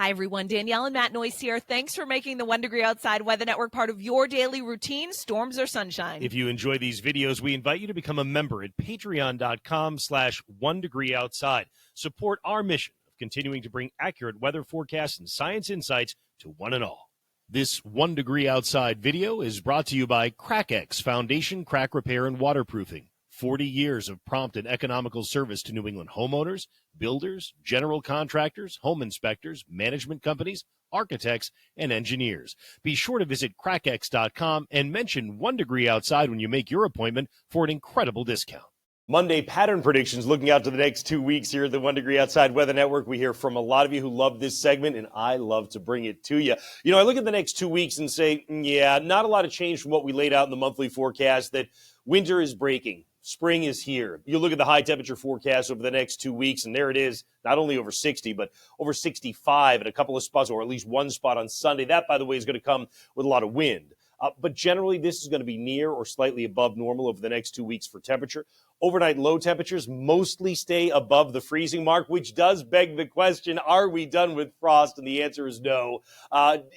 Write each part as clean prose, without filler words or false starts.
Hi, everyone. Danielle and Matt Noyce here. Thanks for making the 1 Degree Outside Weather Network part of your daily routine, storms or sunshine. If you enjoy these videos, we invite you to become a member at patreon.com/1 Degree Outside. Support our mission of continuing to bring accurate weather forecasts and science insights to one and all. This 1 Degree Outside video is brought to you by CrackX Foundation Crack Repair and Waterproofing. 40 years of prompt and economical service to New England homeowners, builders, general contractors, home inspectors, management companies, architects, and engineers. Be sure to visit crackx.com and mention 1 Degree Outside when you make your appointment for an incredible discount. Monday pattern predictions looking out to the next 2 weeks here at the 1 Degree Outside Weather Network. We hear from a lot of you who love this segment, and I love to bring it to you. You know, I look at the next 2 weeks and say, yeah, not a lot of change from what we laid out in the monthly forecast, that winter is breaking. Spring is here. You look at the high temperature forecast over the next 2 weeks, and there it is, not only over 60, but over 65 at a couple of spots, or at least one spot on Sunday. That, by the way, is going to come with a lot of wind. But generally, this is going to be near or slightly above normal over the next 2 weeks for temperature. Overnight low temperatures mostly stay above the freezing mark, which does beg the question, are we done with frost? And the answer is no.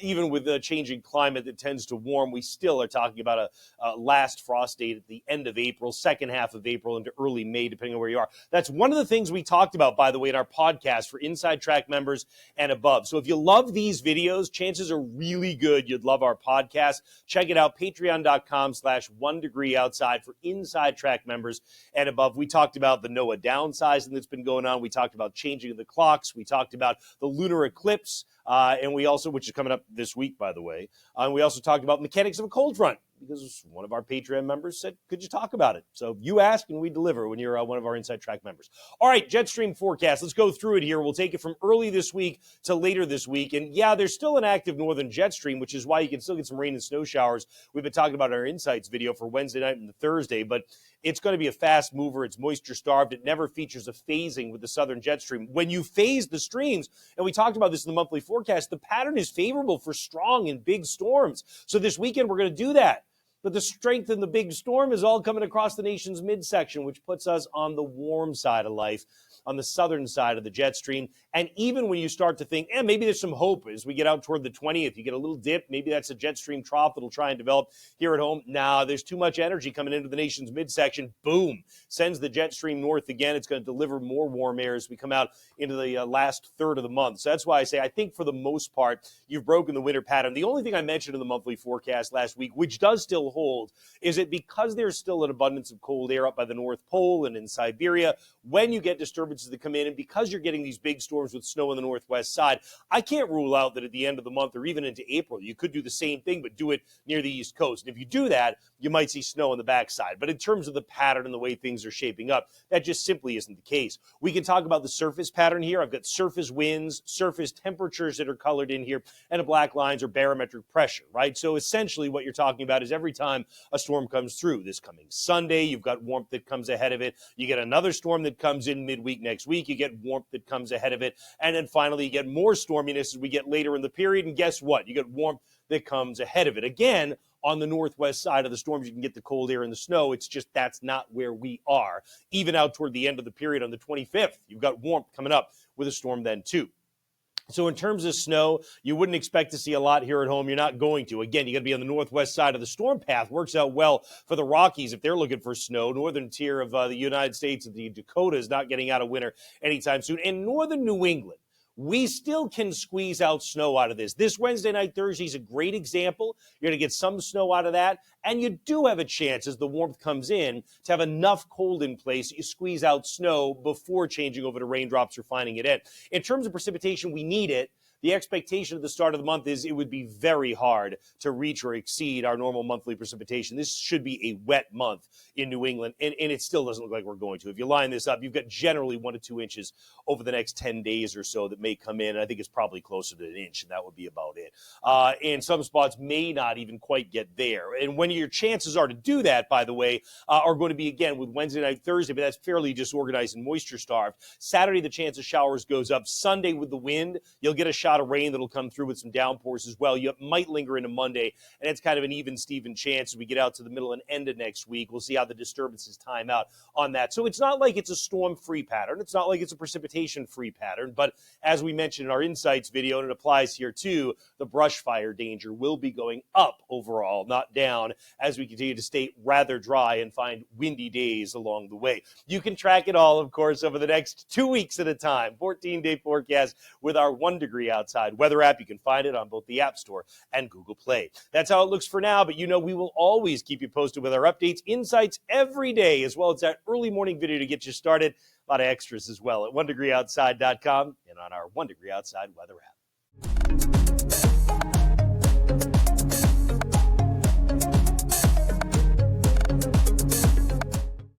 Even with the changing climate that tends to warm, we still are talking about a last frost date at the end of April, second half of April into early May, depending on where you are. That's one of the things we talked about, by the way, in our podcast for Inside Track members and above. So if you love these videos, chances are really good you'd love our podcast. Check it out, patreon.com/1 Degree Outside for Inside Track members and above. We talked about the NOAA downsizing that's been going on. We talked about changing of the clocks. We talked about the lunar eclipse, and we also, which is coming up this week, by the way. And we also talked about mechanics of a cold front, because one of our Patreon members said, could you talk about it? So you ask and we deliver when you're one of our Inside Track members. All right, jet stream forecast. Let's go through it here. We'll take it from early this week to later this week. And yeah, there's still an active northern jet stream, which is why you can still get some rain and snow showers. We've been talking about our Insights video for Wednesday night and Thursday, but it's going to be a fast mover. It's moisture starved. It never features a phasing with the southern jet stream. When you phase the streams, and we talked about this in the monthly forecast, the pattern is favorable for strong and big storms. So this weekend, we're going to do that. But the strength in the big storm is all coming across the nation's midsection, which puts us on the warm side of life, on the southern side of the jet stream. And even when you start to think, maybe there's some hope as we get out toward the 20th, you get a little dip, maybe that's a jet stream trough that'll try and develop here at home. Nah, there's too much energy coming into the nation's midsection. Boom, sends the jet stream north again. It's going to deliver more warm air as we come out into the last third of the month. So that's why I say I think for the most part, you've broken the winter pattern. The only thing I mentioned in the monthly forecast last week, which does still hold, is that because there's still an abundance of cold air up by the North Pole and in Siberia, when you get disturbances that come in, and because you're getting these big storms with snow on the northwest side, I can't rule out that at the end of the month or even into April, you could do the same thing, but do it near the East Coast. And if you do that, you might see snow on the backside. But in terms of the pattern and the way things are shaping up, that just simply isn't the case. We can talk about the surface pattern here. I've got surface winds, surface temperatures that are colored in here, and the black lines are barometric pressure, right? So essentially what you're talking about is every time a storm comes through. This coming Sunday, you've got warmth that comes ahead of it. You get another storm that comes in midweek next week. You get warmth that comes ahead of it. And then finally, you get more storminess as we get later in the period. And guess what? You get warmth that comes ahead of it. Again, on the northwest side of the storms, you can get the cold air and the snow. It's just that's not where we are. Even out toward the end of the period on the 25th, you've got warmth coming up with a storm then too. So in terms of snow, you wouldn't expect to see a lot here at home. You're not going to. Again, you got to be on the northwest side of the storm path. Works out well for the Rockies if they're looking for snow. Northern tier of the United States and the Dakotas not getting out of winter anytime soon. And northern New England, we still can squeeze out snow out of this. This Wednesday night, Thursday is a great example. You're going to get some snow out of that. And you do have a chance as the warmth comes in to have enough cold in place that you squeeze out snow before changing over to raindrops or finding it in. In terms of precipitation, we need it. The expectation at the start of the month is it would be very hard to reach or exceed our normal monthly precipitation. This should be a wet month in New England, and it still doesn't look like we're going to. If you line this up, you've got generally 1 to 2 inches over the next 10 days or so that may come in. I think it's probably closer to an inch, and that would be about it. And some spots may not even quite get there. And when your chances are to do that, by the way, are going to be, again, with Wednesday night, Thursday, but that's fairly disorganized and moisture-starved. Saturday, the chance of showers goes up. Sunday, with the wind, you'll get a shower shot of rain that'll come through with some downpours as well. You might linger into Monday, and it's kind of an even Steven chance as we get out to the middle and end of next week. We'll see how the disturbances time out on that. So it's not like it's a storm-free pattern. It's not like it's a precipitation-free pattern. But as we mentioned in our Insights video, and it applies here too, the brush fire danger will be going up overall, not down, as we continue to stay rather dry and find windy days along the way. You can track it all, of course, over the next 2 weeks at a time. 14-day forecast with our 1 degree outside weather app. You can find it on both the App Store and Google Play. That's how it looks for now, but we will always keep you posted with our updates, insights every day, as well as that early morning video to get you started. A lot of extras as well at 1degreeoutside.com and on our 1 Degree Outside weather app.